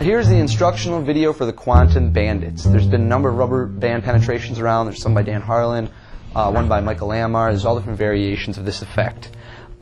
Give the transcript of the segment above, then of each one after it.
here's the instructional video for the Quantum Bandits. There's been a number of rubber band penetrations around. There's some by Dan Harlan, one by Michael Lamar. There's all different variations of this effect.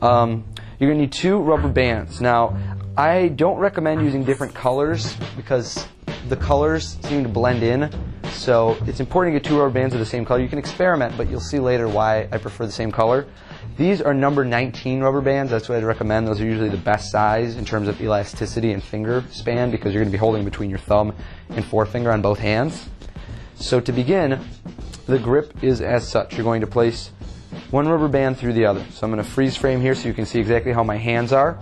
You're going to need 2 rubber bands. Now, I don't recommend using different colors because the colors seem to blend in. So it's important to get 2 rubber bands of the same color. You can experiment, but you'll see later why I prefer the same color. These are number 19 rubber bands. That's what I'd recommend. Those are usually the best size in terms of elasticity and finger span because you're going to be holding between your thumb and forefinger on both hands. So to begin, the grip is as such. You're going to place 1 rubber band through the other. So I'm going to freeze frame here so you can see exactly how my hands are.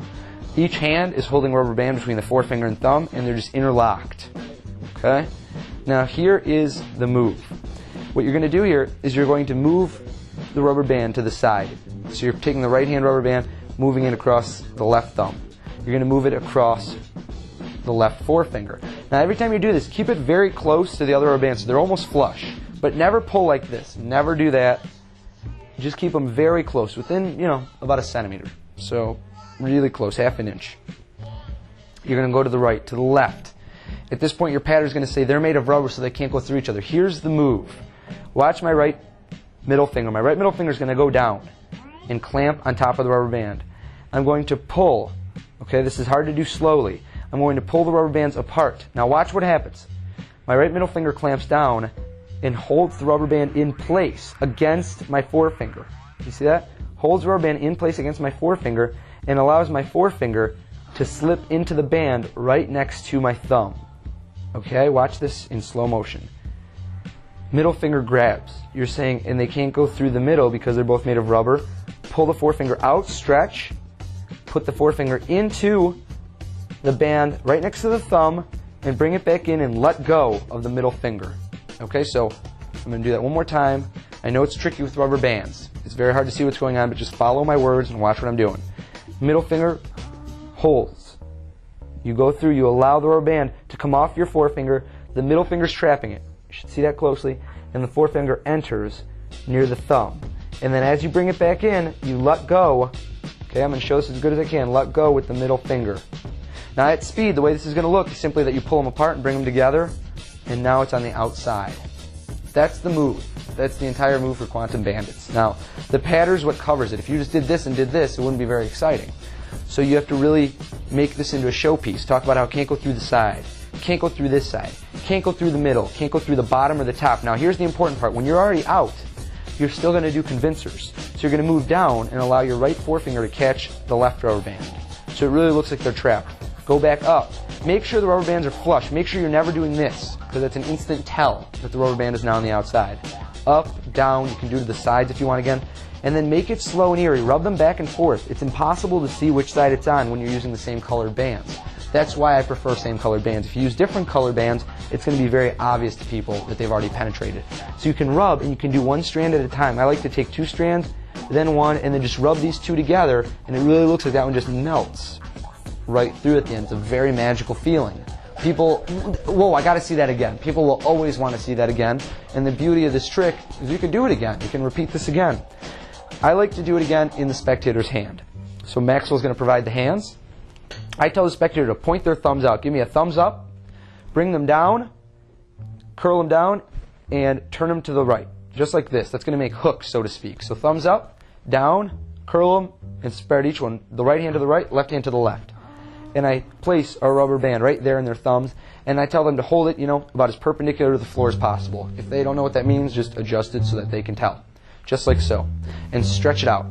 Each hand is holding a rubber band between the forefinger and thumb, and they're just interlocked. Okay? Now here is the move. What you're going to do here is you're going to move the rubber band to the side. So you're taking the right hand rubber band, moving it across the left thumb. You're going to move it across the left forefinger. Now every time you do this, keep it very close to the other rubber band so they're almost flush. But never pull like this. Never do that. Just keep them very close, within, about a centimeter. So really close, half an inch. You're going to go to the right, to the left. At this point, your pattern is going to say they're made of rubber so they can't go through each other. Here's the move. Watch my right middle finger. My right middle finger is going to go down and clamp on top of the rubber band. I'm going to pull. Okay, this is hard to do slowly. I'm going to pull the rubber bands apart. Now watch what happens. My right middle finger clamps down and holds the rubber band in place against my forefinger. You see that? Holds the rubber band in place against my forefinger and allows my forefinger to slip into the band right next to my thumb. Okay, watch this in slow motion. Middle finger grabs. You're saying, and they can't go through the middle because they're both made of rubber. Pull the forefinger out, stretch, put the forefinger into the band right next to the thumb, and bring it back in and let go of the middle finger. Okay, so I'm going to do that one more time. I know it's tricky with rubber bands. It's very hard to see what's going on, but just follow my words and watch what I'm doing. Middle finger holds. You go through, you allow the rubber band to come off your forefinger. The middle finger's trapping it. You should see that closely. And the forefinger enters near the thumb. And then as you bring it back in, you let go. Okay, I'm going to show this as good as I can. Let go with the middle finger. Now at speed, the way this is going to look is simply that you pull them apart and bring them together. And now it's on the outside. That's the move. That's the entire move for Quantum Bandits. Now, the pattern is what covers it. If you just did this and did this, it wouldn't be very exciting. So you have to really make this into a showpiece. Talk about how it can't go through the side, can't go through this side, can't go through the middle, can't go through the bottom or the top. Now here's the important part. When you're already out, you're still going to do convincers. So you're going to move down and allow your right forefinger to catch the left rubber band. So it really looks like they're trapped. Go back up. Make sure the rubber bands are flush. Make sure you're never doing this because that's an instant tell that the rubber band is now on the outside. Up, down, you can do to the sides if you want again. And then make it slow and eerie. Rub them back and forth. It's impossible to see which side it's on when you're using the same colored bands. That's why I prefer same colored bands. If you use different colored bands, it's going to be very obvious to people that they've already penetrated. So you can rub and you can do 1 strand at a time. I like to take 2 strands, then 1, and then just rub these 2 together, and it really looks like that one just melts right through at the end. It's a very magical feeling. People, whoa, I got to see that again. People will always want to see that again. And the beauty of this trick is you can do it again. You can repeat this again. I like to do it again in the spectator's hand. So Maxwell's going to provide the hands. I tell the spectator to point their thumbs out. Give me a thumbs up, bring them down, curl them down, and turn them to the right. Just like this. That's going to make hooks, so to speak. So thumbs up, down, curl them, and spread each one. The right hand to the right, left hand to the left. And I place a rubber band right there in their thumbs, and I tell them to hold it, about as perpendicular to the floor as possible. If they don't know what that means, just adjust it so that they can tell. Just like so. And stretch it out.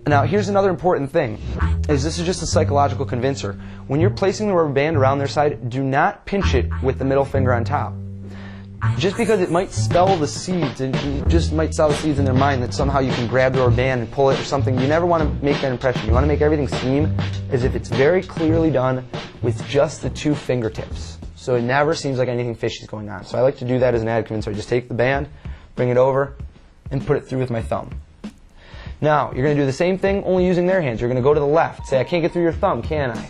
Now, here's another important thing, is this is just a psychological convincer. When you're placing the rubber band around their side, do not pinch it with the middle finger on top. Just because it might spell the seeds, and you just might sell the seeds in their mind that somehow you can grab the rubber band and pull it or something, you never want to make that impression. You want to make everything seem as if it's very clearly done with just the 2 fingertips. So it never seems like anything fishy is going on. So I like to do that as an added convincer. I just take the band, bring it over, and put it through with my thumb. Now, you're going to do the same thing, only using their hands. You're going to go to the left. Say, I can't get through your thumb, can I?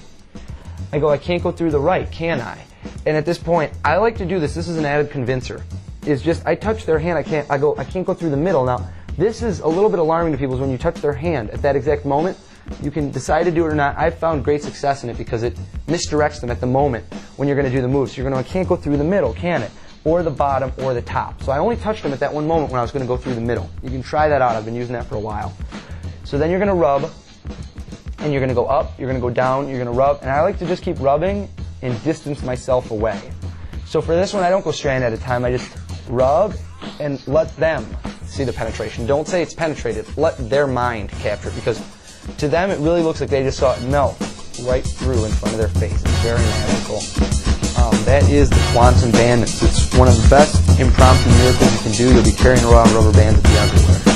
I go, I can't go through the right, can I? And at this point, I like to do this. This is an added convincer. It's just, I touch their hand, I can't go through the middle. Now, this is a little bit alarming to people is when you touch their hand at that exact moment, You can decide to do it or not. I've found great success in it because it misdirects them at the moment when you're going to do the moves. So you're going to, I can't go through the middle, can it? Or the bottom or the top. So I only touched them at that one moment when I was going to go through the middle. You can try that out. I've been using that for a while. So then you're going to rub, and you're going to go up, you're going to go down, you're going to rub. And I like to just keep rubbing and distance myself away. So for this one, I don't go strand at a time. I just rub and let them see the penetration. Don't say it's penetrated. Let their mind capture it, because to them it really looks like they just saw it melt right through in front of their face. It's very magical. That is the Quantum Bandits. It's one of the best impromptu miracles you can do. You'll be carrying around rubber bands at the underwear.